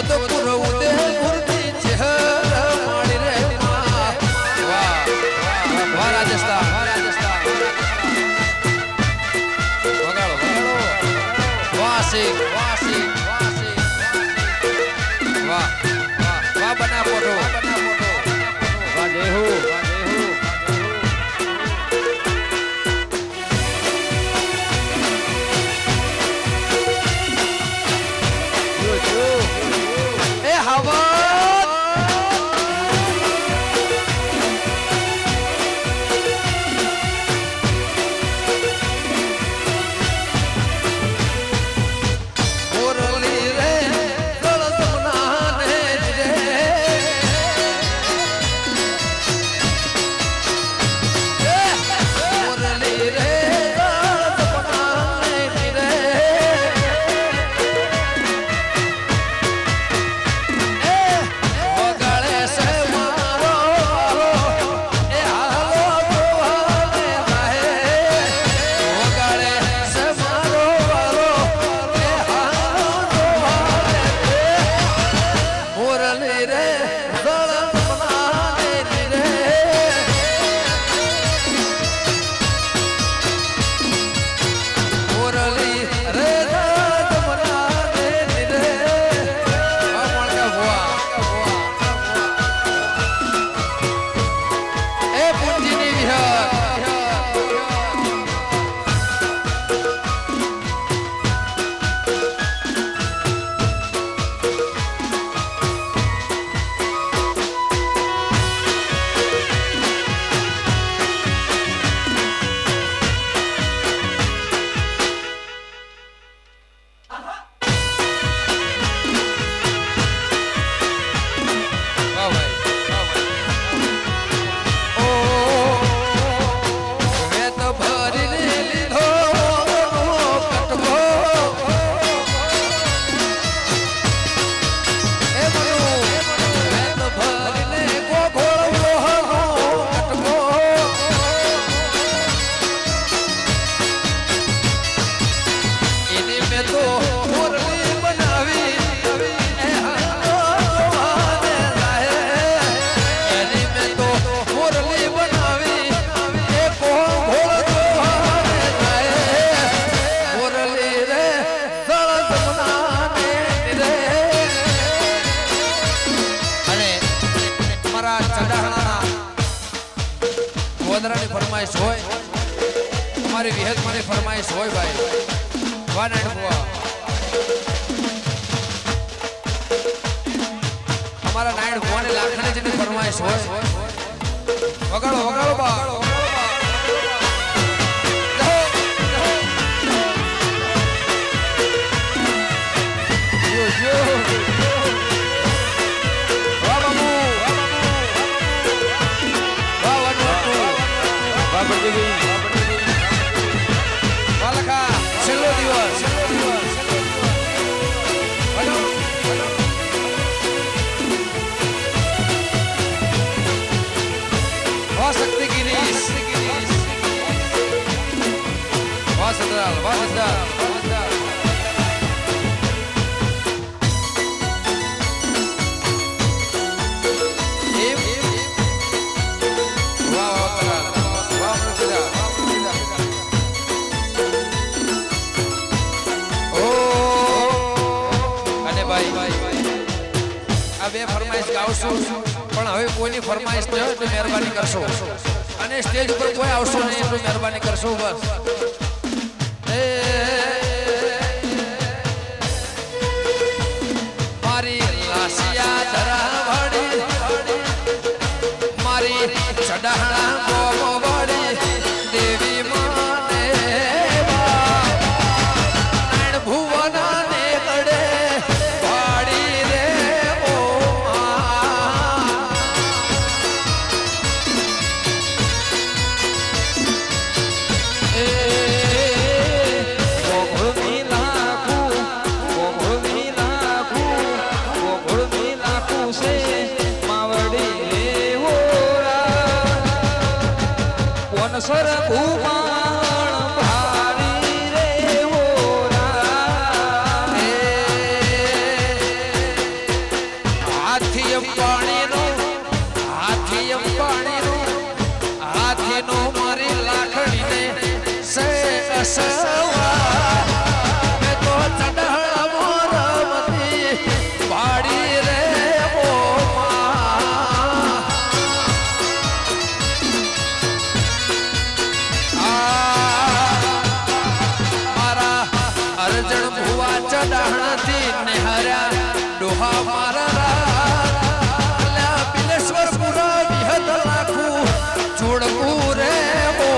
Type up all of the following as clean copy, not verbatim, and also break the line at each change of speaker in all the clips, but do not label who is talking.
જોધપુર ઉદયપુર ની ચહેર માડી રે વાહ વાહ રાજસ્થાન વગાડો વાહ વાહ બના ફોટો વાહ જય હો फरमाइश हो हमारी विहत मारी फरमाइश हो भाई वन एंड हुआ हमारा नाइट हुआ ने लाखने जितनी फरमाइश हो वगाड़ो वगाड़ो बा પણ હવે કોઈની ફરમાઈશ ન હોય તો મહેરબાની કરશો અને સ્ટેજ ઉપર કોઈ આવશો નહીં તો મહેરબાની કરશો બસ મારી લાસિયા ધરાવડી મારી ચડાણા બોબડી દેવી માને નાણ ભુવના ને કડે વાડી રે સર કુમાર ભારી રે ઓરા હા મારા અલ્યા બિલેશ્વર પુરા વિહત લાખું જોડકું રે ઓ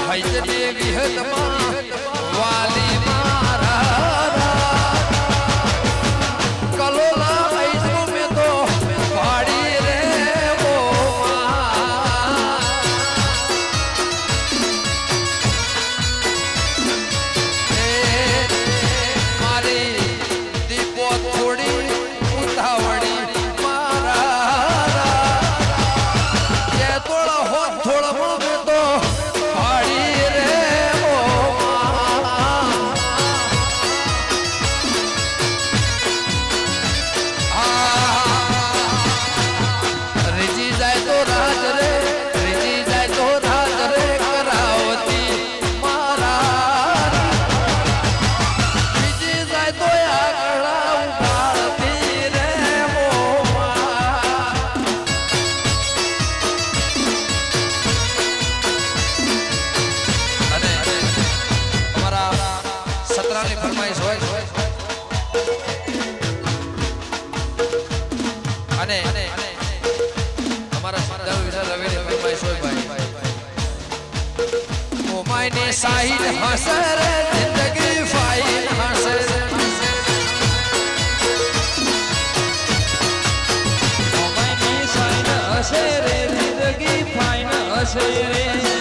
હૈજની વિહતમાં વાલી મારા કલોલા હૈજો મે તો પાડી રે ઓ મારી દીપો થોડી ઉતાવળી અને અમારા સંદાવ વિશાલ રવિની ફરમાઈશ હોય ભાઈ મોમાઈની સાહિલ હસર જિંદગી ફાઈલ હસર મોમાઈની સાહિલ હસર જિંદગી ફાઈલ હસર